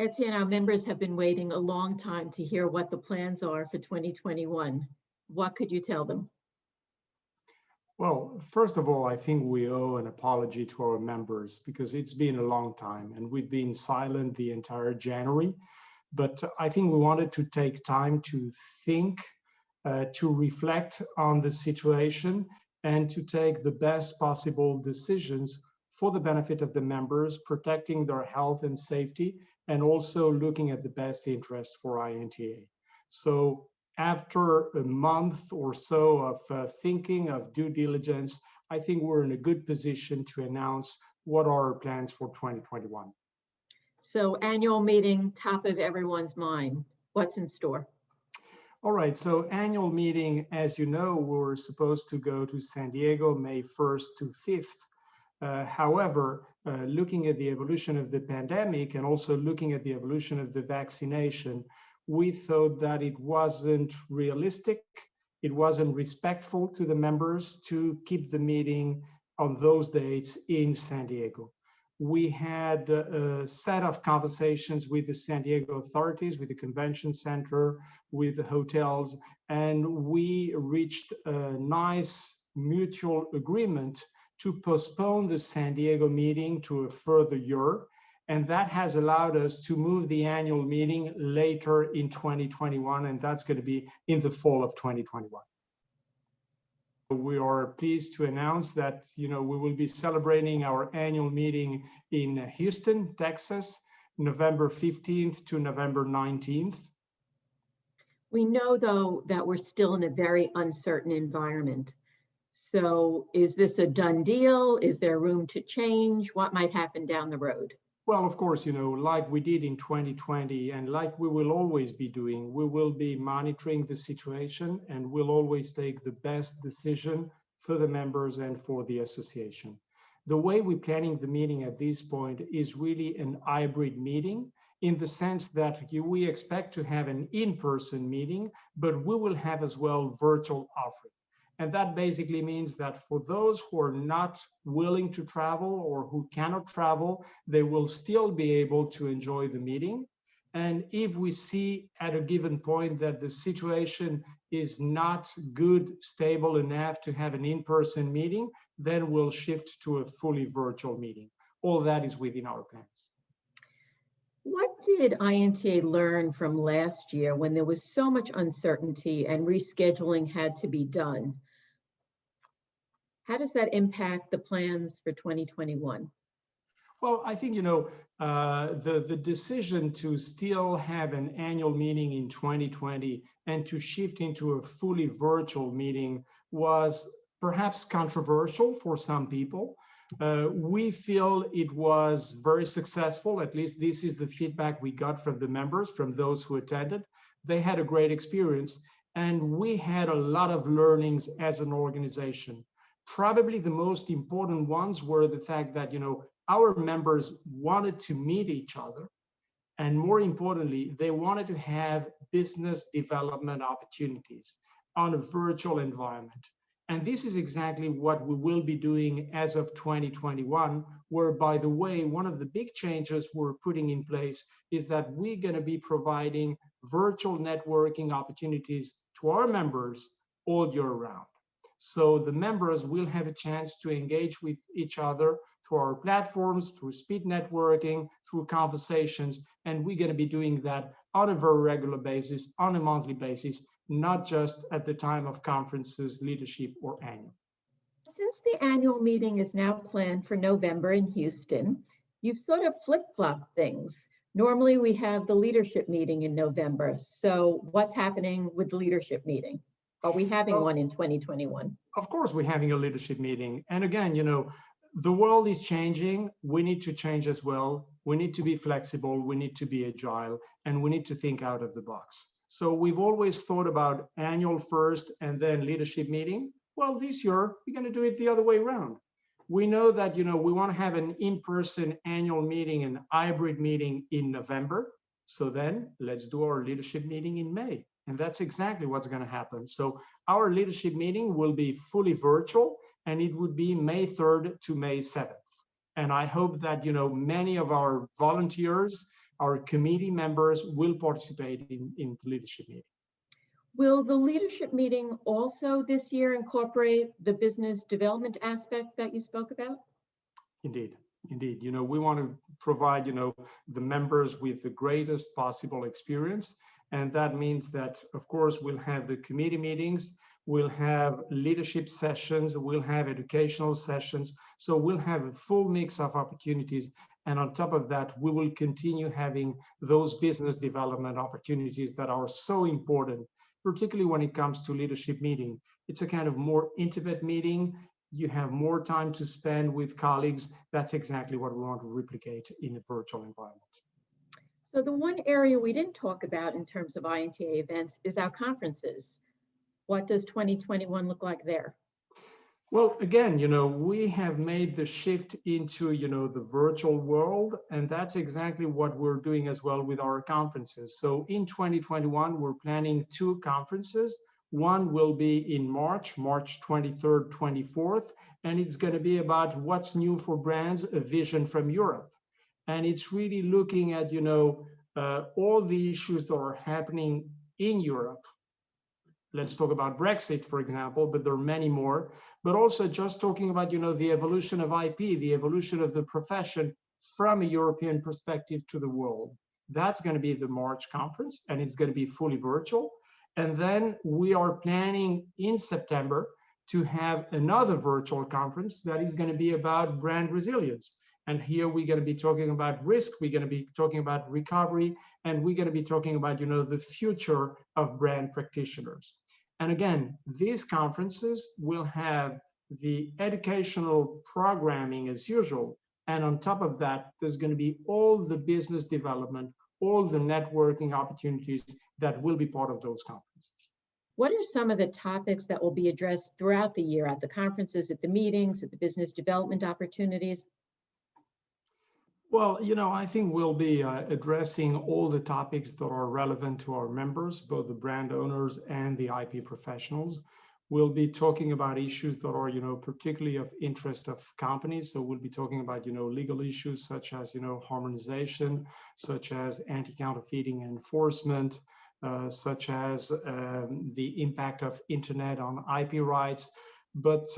Etienne, our members have been waiting a long time to hear what the plans are for 2021. What could you tell them? Well, first of all, I think we owe an apology to our members because it's been a long time and we've been silent the entire January. But I think we wanted to take time to think, to reflect on the situation and to take the best possible decisions for the benefit of the members, protecting their health and safety, and also looking at the best interest for INTA. So after a month or so of thinking, of due diligence, I think we're in a good position to announce what are our plans for 2021. So annual meeting, top of everyone's mind. What's in store? All right, so annual meeting, as you know, we're supposed to go to San Diego May 1st to 5th. However, looking at the evolution of the pandemic and also looking at the evolution of the vaccination, we thought that it wasn't realistic, it wasn't respectful to the members to keep the meeting on those dates in San Diego. We had a set of conversations with the San Diego authorities, with the convention center, with the hotels, and we reached a nice mutual agreement to postpone the San Diego meeting to a further year. And that has allowed us to move the annual meeting later in 2021, and that's going to be in the fall of 2021. We are pleased to announce that, we will be celebrating our annual meeting in Houston, Texas, November 15th to November 19th. We know, though, that we're still in a very uncertain environment. So is this a done deal? Is there room to change? What might happen down the road? Well, of course, like we did in 2020 and like we will always be doing, we will be monitoring the situation and we'll always take the best decision for the members and for the association. The way we're planning the meeting at this point is really an hybrid meeting in the sense that we expect to have an in-person meeting, but we will have as well virtual offering. And that basically means that for those who are not willing to travel or who cannot travel, they will still be able to enjoy the meeting. And if we see at a given point that the situation is not good, stable enough to have an in-person meeting, then we'll shift to a fully virtual meeting. All that is within our plans. What did INTA learn from last year when there was so much uncertainty and rescheduling had to be done? How does that impact the plans for 2021? Well, I think, the decision to still have an annual meeting in 2020 and to shift into a fully virtual meeting was perhaps controversial for some people. We feel it was very successful. At least this is the feedback we got from the members, from those who attended. They had a great experience, and we had a lot of learnings as an organization. Probably the most important ones were the fact that, our members wanted to meet each other. And more importantly, they wanted to have business development opportunities on a virtual environment. And this is exactly what we will be doing as of 2021, where, by the way, one of the big changes we're putting in place is that we're going to be providing virtual networking opportunities to our members all year round. So the members will have a chance to engage with each other through our platforms, through speed networking, through conversations, and we're going to be doing that on a very regular basis, on a monthly basis, not just at the time of conferences, leadership, or annual. Since the annual meeting is now planned for November in Houston, you've sort of flip-flopped things. Normally we have the leadership meeting in November. So what's happening with the leadership meeting? Are we having one in 2021? Of course, we're having a leadership meeting. And again, the world is changing. We need to change as well. We need to be flexible. We need to be agile, and we need to think out of the box. So we've always thought about annual first and then leadership meeting. Well, this year, we're going to do it the other way around. We know that, we want to have an in-person annual meeting, an hybrid meeting in November. So then let's do our leadership meeting in May. And that's exactly what's going to happen. So our leadership meeting will be fully virtual, and it would be May 3rd to May 7th. And I hope that, many of our volunteers our committee members will participate in the leadership meeting. Will the leadership meeting also this year incorporate the business development aspect that you spoke about? Indeed, indeed. We want to provide, the members with the greatest possible experience. And that means that, of course, we'll have the committee meetings, we'll have leadership sessions, we'll have educational sessions. So we'll have a full mix of opportunities. And on top of that, we will continue having those business development opportunities that are so important, particularly when it comes to leadership meeting. It's a kind of more intimate meeting. You have more time to spend with colleagues. That's exactly what we want to replicate in a virtual environment. So the one area we didn't talk about in terms of INTA events is our conferences. What does 2021 look like there? Well, again, we have made the shift into, the virtual world, and that's exactly what we're doing as well with our conferences. So in 2021, we're planning 2 conferences. One will be in March 23rd, 24th, and it's going to be about what's new for brands, a vision from Europe. And it's really looking at, all the issues that are happening in Europe. Let's talk about Brexit, for example, but there are many more. But also just talking about, the evolution of IP, the evolution of the profession from a European perspective to the world. That's going to be the March conference, and it's going to be fully virtual. And then we are planning in September to have another virtual conference that is going to be about brand resilience. And here we're going to be talking about risk, we're going to be talking about recovery, and we're going to be talking about, the future of brand practitioners. And again, these conferences will have the educational programming as usual. And on top of that, there's going to be all the business development, all the networking opportunities that will be part of those conferences. What are some of the topics that will be addressed throughout the year at the conferences, at the meetings, at the business development opportunities? Well, I think we'll be addressing all the topics that are relevant to our members, both the brand owners and the IP professionals. We'll be talking about issues that are, particularly of interest of companies. So we'll be talking about, legal issues such as, harmonization, such as anti-counterfeiting enforcement, such as the impact of internet on IP rights. But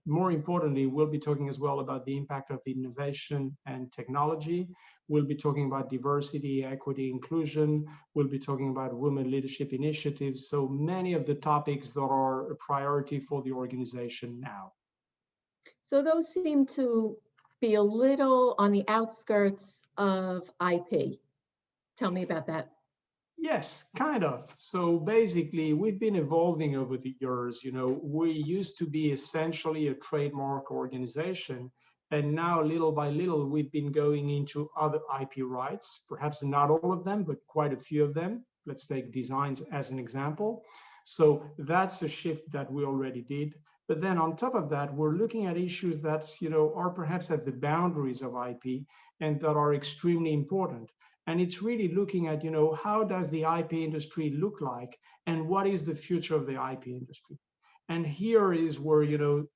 more importantly, we'll be talking as well about the impact of innovation and technology. We'll be talking about diversity, equity, inclusion. We'll be talking about women leadership initiatives. So many of the topics that are a priority for the organization now. So those seem to be a little on the outskirts of IP. Tell me about that. Yes, kind of. So basically, we've been evolving over the years. We used to be essentially a trademark organization. And now, little by little, we've been going into other IP rights, perhaps not all of them, but quite a few of them. Let's take designs as an example. So that's a shift that we already did. But then on top of that, we're looking at issues that, are perhaps at the boundaries of IP and that are extremely important. And it's really looking at, how does the IP industry look like and what is the future of the IP industry? And here is where,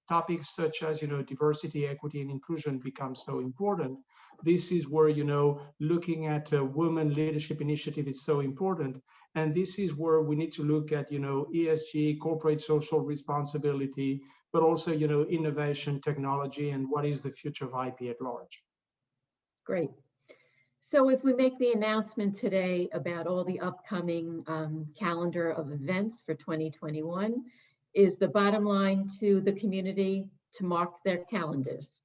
topics such as, diversity, equity, and inclusion become so important. This is where, looking at a women leadership initiative is so important. And this is where we need to look at, ESG, corporate social responsibility, but also, innovation, technology, and what is the future of IP at large. Great. So if we make the announcement today about all the upcoming calendar of events for 2021, is the bottom line to the community to mark their calendars?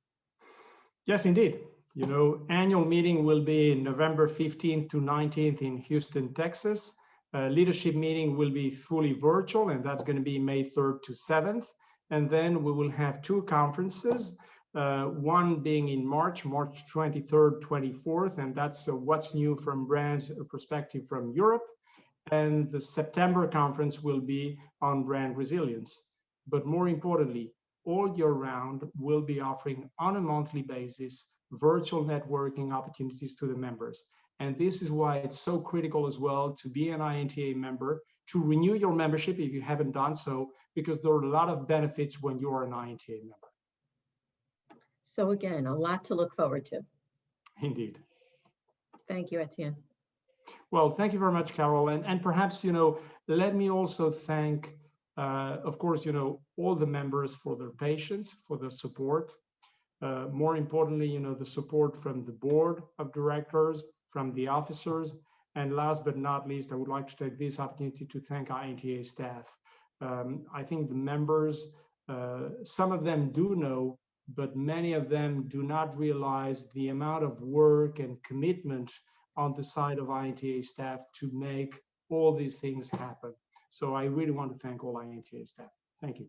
Yes, indeed. Annual meeting will be November 15th to 19th in Houston, Texas. Leadership meeting will be fully virtual, and that's going to be May 3rd to 7th. And then we will have 2 conferences. One being in March 23rd, 24th, and that's what's new from brands perspective from Europe. And the September conference will be on brand resilience. But more importantly, all year round, we'll be offering on a monthly basis virtual networking opportunities to the members. And this is why it's so critical as well to be an INTA member, to renew your membership if you haven't done so, because there are a lot of benefits when you are an INTA member. So again, a lot to look forward to. Indeed. Thank you, Etienne. Well, thank you very much, Carol. And perhaps, let me also thank, of course, all the members for their patience, for their support. More importantly, the support from the board of directors, from the officers. And last but not least, I would like to take this opportunity to thank our INTA staff. I think the members, some of them do know, but many of them do not realize the amount of work and commitment on the side of INTA staff to make all these things happen. So I really want to thank all INTA staff. Thank you.